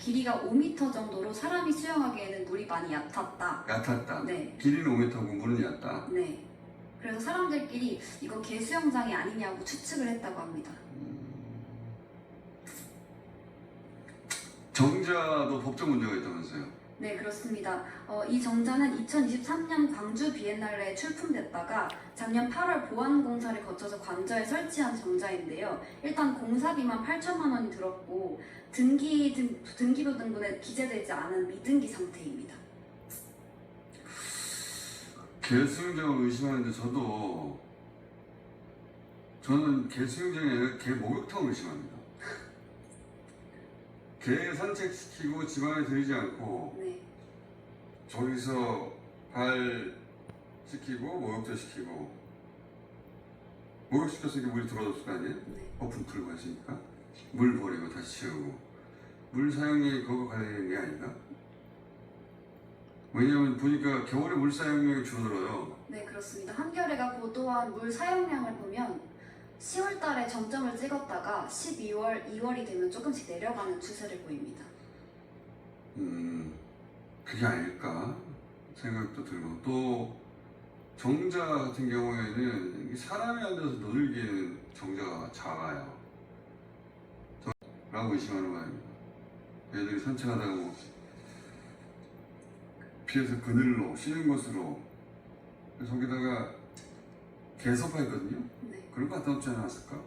길이가 5m 정도로 사람이 수영하기에는 물이 많이 얕았다. 얕았다. 네. 길이는 5m고 물은 얕다. 네. 그래서 사람들끼리 이거 개 수영장이 아니냐고 추측을 했다고 합니다. 정자도 법적 문제가 있다면서요? 네, 그렇습니다. 이 정자는 2023년 광주 비엔날레에 출품됐다가 작년 8월 보완공사를 거쳐서 관저에 설치한 정자인데요. 일단 공사비만 8천만 원이 들었고 등기부 등본에 기재되지 않은 미등기 상태입니다. 개 수영장을 의심하는데 저는 개 수영장이 아니라 개 목욕탕을 의심합니다. 개 산책시키고 집안에 들이지 않고 네, 저기서 발 시키고 목욕도 시키고 목욕시켰으니까 물이 들어졌을 거 아니에요? 네. 오픈 풀고 했으니까 물 버리고 다시 채우고 물 사용량이 그거 관련된 게 아닌가? 왜냐면 보니까 겨울에 물 사용량이 줄어들어요. 네, 그렇습니다. 한겨레가 보도한 물 사용량을 보면 10월 달에 정점을 찍었다가 12월, 2월이 되면 조금씩 내려가는 추세를 보입니다. 그게 아닐까 생각도 들고 또 정자 같은 경우에는 사람이 앉아서 너들기에는 정자가 작아요. 라고 의심하는 거 아닙니까? 애들이 산책하다가 뭐 피해서 그늘로 쉬는 곳으로 거기다가 개소파 있거든요? 네. 그런 거 갖다 놓지 않았을까?